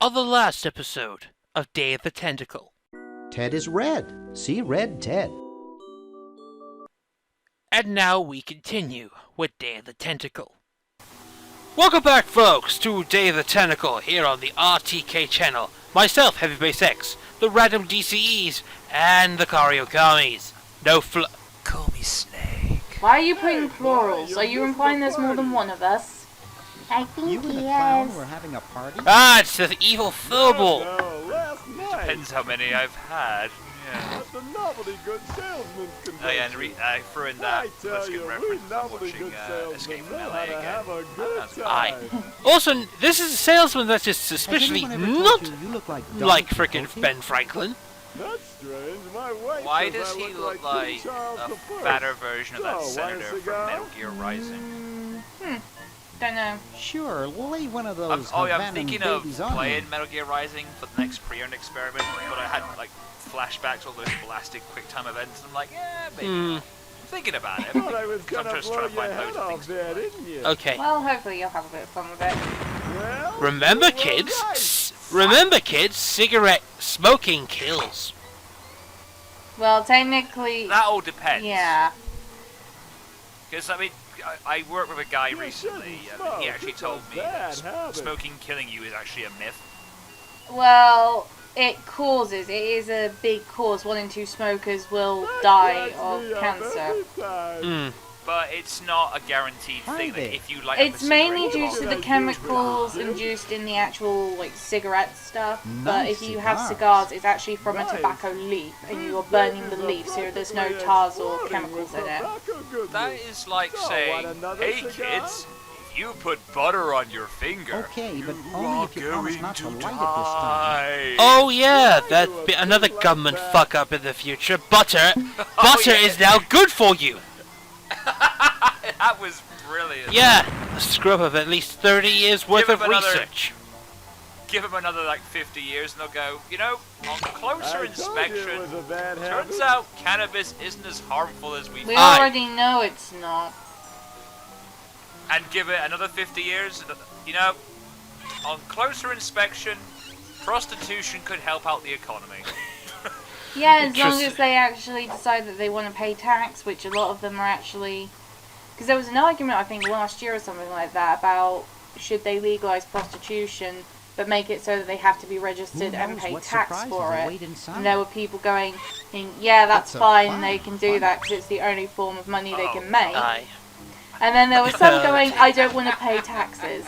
on the last episode of Day of the Tentacle. Ted is red. See red Ted. And now we continue with Day of the Tentacle. Welcome back, folks, to Day of the Tentacle here on the RTK channel. Myself, Heavy Base X, the Random DCEs, and the Karyokamis. Call me Snake. Why are you putting plurals? Are you implying there's more than one of us? I think You and the he clown has. were having a party? Ah, it's the evil Phobal. Depends how many I've had. Yeah. That's a novelty good salesman can Oh yeah, and I threw in that I tell Musket you, reference we from novelty watching good salesmen Escape from know LA how to again. have a good That's Aye. time. Also, this is a salesman that is Has suspiciously anyone ever told not you look like like Don frickin' Quixote? Ben Franklin. That's strange. My wife Why says does I he look look like like King Charles a I. fatter version of that So, want a senator from cigar? Metal Gear Rising? Don't know. Sure, lay one of those I'm Havana thinking of babies on playing him. Metal Gear Rising for the next pre-owned experiment, but I had like flashbacks, all those blasted QuickTime events, and I'm like, yeah, maybe. I'm thinking about it. Thought I was Because I'm gonna just blow trying to your find head loads of off things. there, didn't you? Okay. Well, hopefully you'll have a bit of fun with it. Well, Remember, you were kids? right. Remember, kids? Cigarette smoking kills. Well, technically, That all depends. yeah. Because I mean, I worked with a guy You recently, shouldn't and he smoke. actually It's told a me that bad habit. smoking killing you is actually a myth. Well, it is a big cause. 1 in 2 smokers will That die cracks of me up cancer. every time. But it's not a guaranteed Hi thing. there. Like, if you light up It's a mainly cigarette, due you to are- the Did I do chemicals it? induced in the actual cigarette stuff. But Nice if you have cigars. cigars, it's actually from a Nice. tobacco leaf, and you are burning the leaf, so there's no tars or chemicals in it. That is like So, saying, want another hey cigar? kids, if you put butter on your finger, Okay, but you only are if you promise going not to to light it this time. die. Oh yeah, Why that do a be another pig like government that? fuck up in the future. Butter yeah. is now good for you. That was brilliant. Yeah, a scrub of at least 30 years worth Give of him another- research. Give them another like 50 years and they'll go, you know, on closer I told you it inspection, was a bad turns habit. out cannabis isn't as harmful as we We thought. already know it's not. And give it another 50 years, you know, on closer inspection, prostitution could help out the economy. Yeah, as long as Interesting. they actually decide that they want to pay tax, which a lot of them are actually... Because there was an argument, I think, last year or something like that, about should they legalise prostitution, but make it so that they have to be registered Who and knows pay what tax surprises for it. await inside. And there were people going, yeah, that's That's a fine, they fine, can do fine. that because it's the only form of money they Oh, can make. Aye. And then there was some going, I don't want to pay taxes.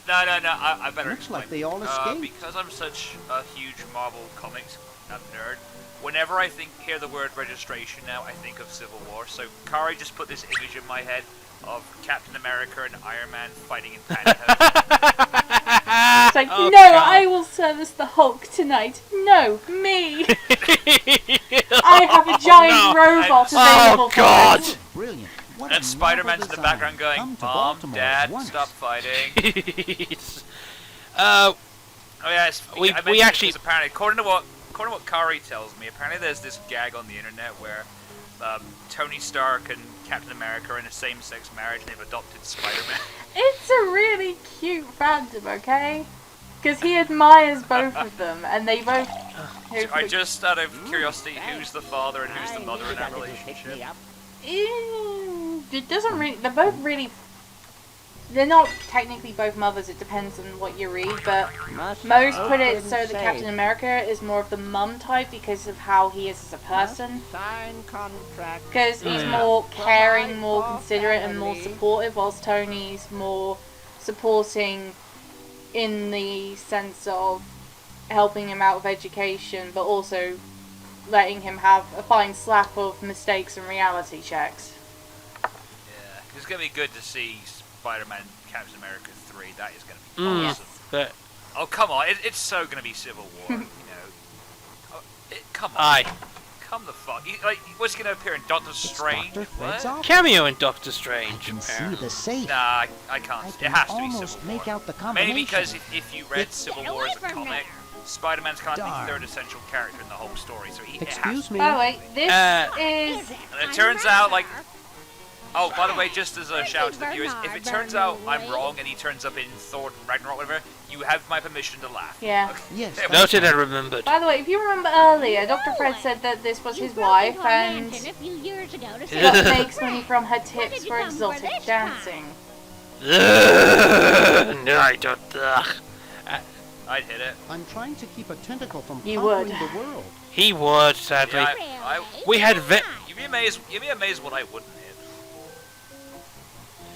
No, I better Looks explain. like they all escaped. Because I'm such a huge Marvel Comics nerd, whenever I hear the word registration now, I think of Civil War. So Kari just put this image in my head of Captain America and Iron Man fighting in pantyhose. It's like, Oh, no, God. I will service the Hulk tonight. No, me. I have a giant robot available Oh for God! this. Brilliant. What And a Spider-Man's in novel the background design. going, Come to Mom, Baltimore Dad, once." stop fighting. uh, Oh yeah, We- I we mentioned actually- this apparently, according to what Kari tells me, apparently there's this gag on the internet where Tony Stark and Captain America are in a same-sex marriage and they've adopted Spider-Man. It's a really cute fandom, okay? Because he admires both of them, and they both... I just, out of curiosity, who's the father and who's the mother in that relationship? It doesn't really... They're both really... They're not technically both mothers, it depends on what you read, but most put it so that Captain America is more of the mum type because of how he is as a person. Because he's more caring, more considerate, and more supportive, whilst Tony's more supporting in the sense of helping him out with education, but also letting him have a fine slap of mistakes and reality checks. Yeah, it's going to be good to see Spider-Man Captain America 3. That is going to be Mm. awesome. but Oh, come on. It's so going to be Civil War, you know. Come on. aye. Come the fuck. What's he going to appear in Doctor Strange? Doctor Fred's What? off. Cameo in Doctor I Strange. can see apparently. the safe. Nah, I can't. I It can has to be almost Civil make War. out the combination. Mainly because if you read It's- Civil War as a comic, Spider-Man's kind of Darn. the third essential character in the whole story, so it has Excuse to. me. By the way, this is... And it turns out, like, Oh, by the way, just as a shout to the viewers, if it turns out I'm wrong and he turns up in Thor Ragnarok, whatever, you have my permission to laugh. Yeah. Yes. Noted and remembered. By the way, if you remember earlier, Dr. Fred said that this was his wife and Dot makes money from her tips for exotic dancing. No, I don't. I'd hit it. I'm trying to keep a tentacle from You conquering would. the world. He would, sadly. Yeah, We had you'd be amazed what I wouldn't hit.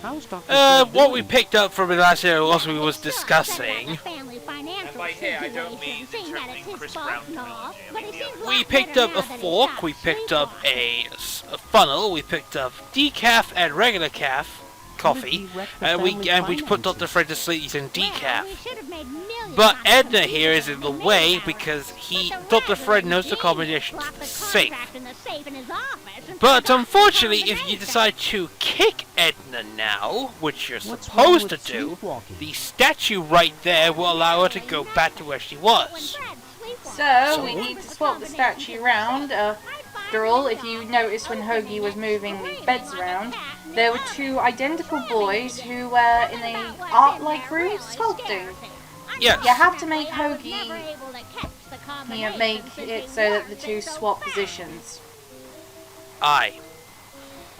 How's Dr. Fred what doing? we picked up from the last area was we was discussing. And by here, I don't mean interpreting Chris Brown terminology. I mean the other. We picked up a fork, we picked up a funnel, we picked up decaf and regular coffee, and we put Dr. Fred to sleep using decaf. But Edna here is in the way because Dr. Fred knows the combination to the safe. But unfortunately, if you decide to kick Edna now, which you're What's wrong supposed to with do, sleepwalking? the statue right there will allow her to go back to where she was. So, we need to swap the statue around. After all, if you noticed when Hoagie was moving the beds around, there were two identical boys who were in a art-like room sculpting. Yes. You have to make Hoagie, make it so that the two swap positions. Aye.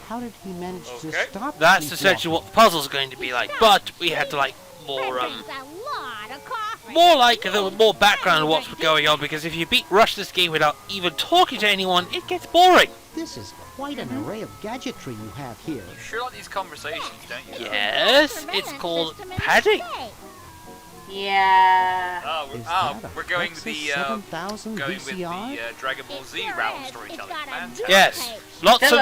How did he manage to Okay. stop That's sleepwalking? essentially what the puzzle's going to be like, but we had to like more background on what's going on, because if you rush this game without even talking to anyone, it gets boring. This is quite an array of gadgetry you have here. You sure like these conversations, don't you? Yes, it's called padding. Yeah. Is We're going Lexus the 7000 going with the VCR? Dragon Ball Z route of storytelling. Fantastic. Yes, lots of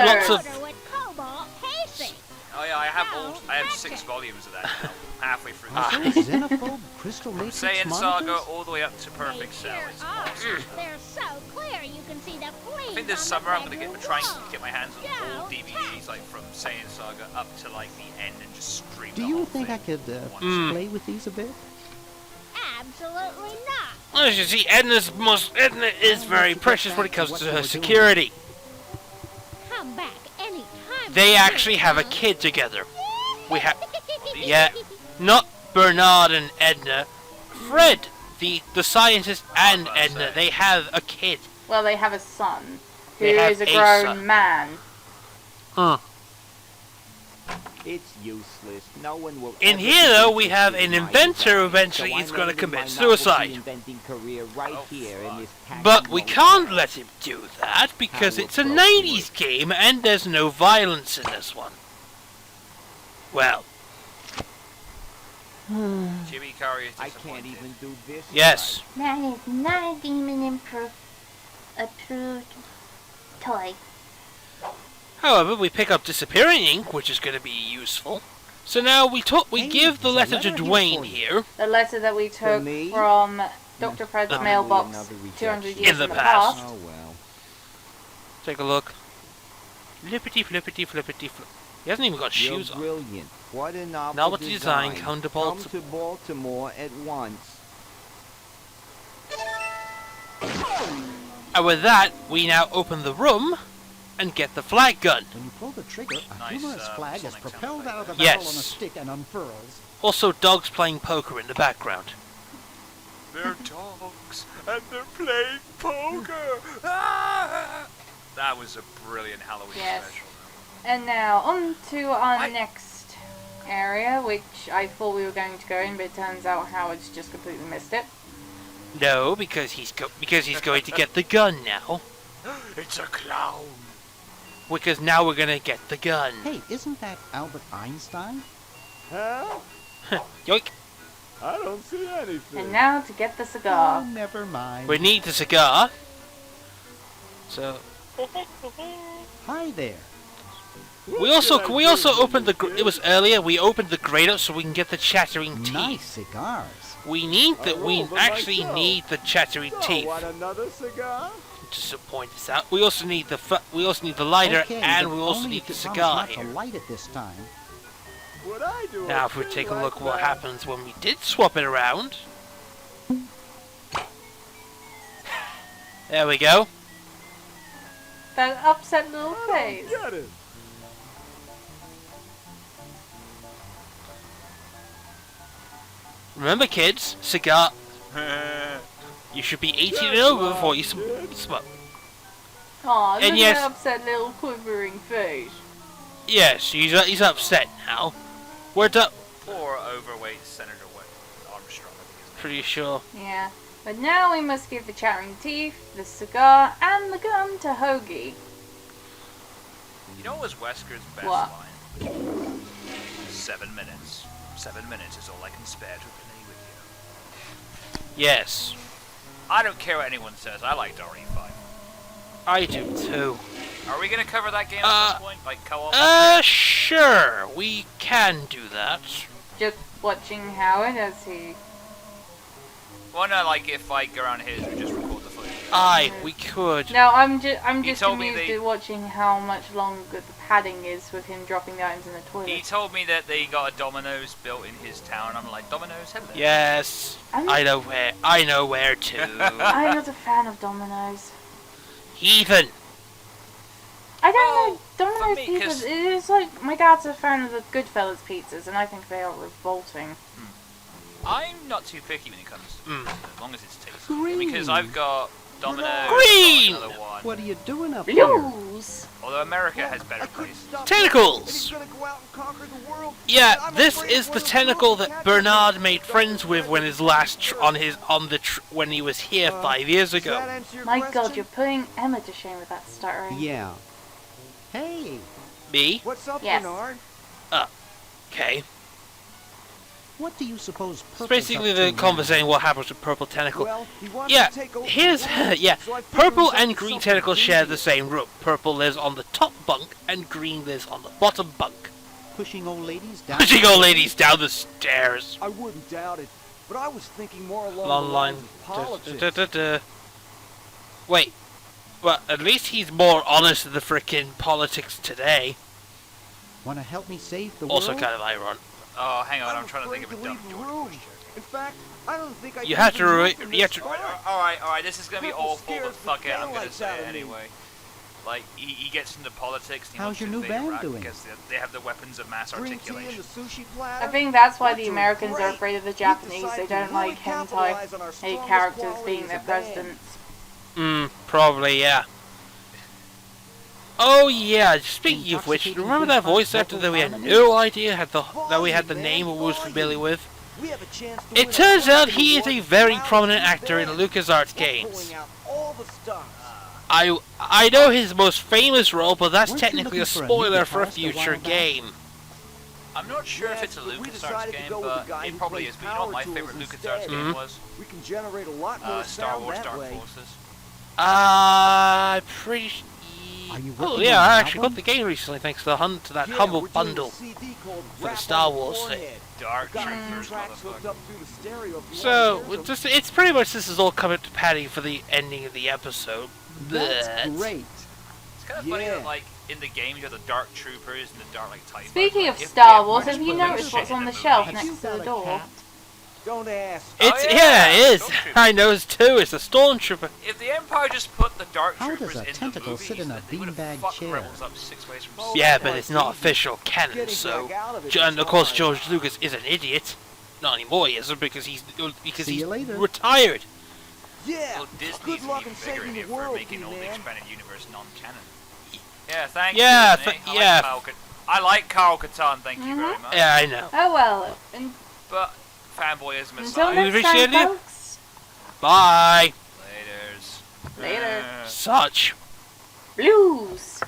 Oh yeah, I have 6 volumes of that now. Halfway through. Is there a xenophobe crystal From matrix Saiyan Saga monitors? all the way up to Perfect Cell. It's awesome. They're so clear you can see the I think this summer I'm gonna try and get my hands on all DVDs like from Saiyan Saga up to like the end and just stream. Do the you whole think I thing. could Mm. play with these a bit? Absolutely not. As you see, Edna is very precious when it comes to her security. Come back anytime. They actually have a kid together. We have, yeah, not Bernard and Edna, Fred, the scientist and Edna. They have a kid. Well, they have a son who They have is a a grown son. man. Huh. It's useless. No one will. In ever here, though, be we have an interested in my inventor who design, eventually so is I'm going to ending commit my suicide. novelty inventing career right here in this But we tacky can't motel. let him do that because How it's a appropriate. 90s game and there's no violence in this one. Well, Jimmy Curry is I disappointed. can't even do this. yes. That is not a demon approved toy. However, we pick up disappearing ink, which is going to be useful. So now we Hey, give the there's a letter to letter here Dwayne for you. here. The letter that we took me? from Dr. Fred's Probably mailbox another rejection. 200 years In the in the past. past. Oh well. Take a look. Flippity flippity flippity flip. He hasn't even got You're shoes on. brilliant. What a novel Novel design. design. Come to Come to Baltimore at once. And with that, we now open the room and get the flag gun. When you pull the trigger, a Nice, humorous flag is Sonic sound propelled effect out of the there. barrel on a Yes. stick and unfurls. Also, dogs playing poker in the background. They're dogs and they're playing poker. Ah! That was a brilliant Halloween Yes. special. And now, on to our I- next area, which I thought we were going to go in, but it turns out Howard's just completely missed it. No, because he's going to get the gun now. It's a clown. Because now we're gonna get the gun. Hey, isn't that Albert Einstein? Huh? Yoink! I don't see anything. And now to get the Oh, cigar. never mind. We need the cigar. So Hi there. we also opened the. It was earlier. We opened the grate up so we can get the chattering teeth. Nice cigars. We need the. I We rolled them actually myself. need the chattering So, teeth. want another cigar? Just to point this out. We also need the. We also need the lighter, Okay, and but we also only need if the you promise cigar not here. to light it this time. What I do? Now, if we take a look, what happens when we did swap it around? There we go. That upset little face. Get it. Remember, kids, cigar. You should be 18 and over before you smoke. Aw, look And at yes- that upset little quivering face. Yes, he's upset now. We're done. Poor overweight Senator Armstrong, I think his name. Pretty sure. Yeah. But now we must give the chattering teeth, the cigar, and the gun to Hoagie. You know what was Wesker's best What? line? 7 minutes. 7 minutes is all I can spare to play with you. Yes, I don't care what anyone says. I liked RE5. I do too. Are we gonna cover that game at some point? Like co-op? Sure, we can do that. Just watching Howard as he... Well, no, like if I go around here, we just record the footage. Aye, we could. No, I'm just told me amused they- at watching how much longer the padding is with him dropping the items in the He toilet. told me that they got a Domino's built in his town. I'm like, Domino's, hello. Yes, I'm- I know where. I know where to. I'm not a fan of Domino's. Heathen. I don't Well, know, Domino's for me, 'cause- pizzas, it is like, my dad's a fan of the Goodfellas pizzas, and I think they are revolting. I'm not too picky when it comes to Mm. as long as it's tasty. Green. Because I've got Domino's, Green. I've got another one. What are you doing up here? Blues! Although America has better places. Tentacles. Yeah, this is the tentacle that Bernard made friends with when his last when he was here 5 years ago. My god, you're putting Emma to shame with that stuttering. Yeah. Hey, Me? What's up, Yes. Bernard? Okay. what do you suppose It's Purple's basically up the to conversation what happens with Purple Tentacle. Well, he wants Yeah, to take over here's the world, yeah. so I figured Purple he's up and to Green something Tentacle share crazy. the same room. Purple lives on the top bunk, and Green lives on the bottom bunk. pushing old ladies down? Pushing old ladies down the stairs. I wouldn't doubt it, but I was thinking more along Long the line. lines of politics. Wait. Well, at least he's more honest than the frickin' politics today. Want to help me save the Also world? kind of ironic. Oh, hang on, I'm I'm trying to think of a afraid dumb to leave the George room. Bush joke. In fact, I don't think I You can have to even re- move from you have this to- spot. Alright, this is gonna be Purple awful, but scares fuck the it, I'm gonna daylights say out it of me. anyway. Like, he gets into politics and he How's wants your to new invade band Iraq doing? because they have the weapons of mass Green tea and articulation. the sushi platter. I think that's why We're the doing Americans are great. afraid of the We've Japanese. They decided don't to like really capitalize on our hentai strongest characters qualities being as their a band. presidents. Probably, yeah. Oh yeah, speaking of which, Intoxicating remember that food voice finds actor that we had local no idea that we had the Volume, name or man, was familiar with? We have a chance to It win a turns out Oscar he is award a for very Loud prominent Tea actor in Band. LucasArts We're games. pulling out all the stops. I know his most famous role, but that's Weren't you technically a looking for a new spoiler for a guitarist a future while back? game. I'm not sure if Yes, it's a but we LucasArts decided to game, go with but the guy it who probably plays is. But you know what my power favorite tools LucasArts instead. game was? We can generate a lot more Star sound Wars that Dark way. Forces. Are you Oh working yeah, on I an actually got album? the game recently thanks to that Yeah, humble we're doing a bundle. CD called for the Rap Star on the Wars thing. Forehead. Dark Got Troopers, tracks hooked motherfucker. up through the stereo if you So, wanna hear them. it's pretty much this is all coming to padding for the ending of the episode. That's But- great. It's kind of funny Yeah. that, like, in the game you have the Dark Troopers and the Dark, like, TIE Speaking Fighters. of If Star they Wars, just have you put this noticed shit what's in on the movie- shelf Have next you to the got a door? cat? Don't ask. It's Oh, yeah, it is. Stormtrooper. I noticed too. It's a stormtrooper. If the Empire just put the Dark How does Troopers a in the tentacle movies, sit in a then they would've beanbag fucked chair? Rebels up 6 ways from Oh, Sunday. Yeah, that but it's part's not easy. official canon. Getting So, back out of it and is of course, hard. George Lucas is an idiot. Not anymore, he isn't, because he's See you later. retired. Yeah. Well, Disney's Good luck in reinvigorating saving it the for world, making all the man. expanded universe non-canon. Yeah, thank Yeah, you. Disney. yeah. I like Carl Catan, thank you very much. Yeah, I know. Oh well, But fanboyism until aside, We next appreciate time, it. folks. Bye. laters. Later. Such. Blues.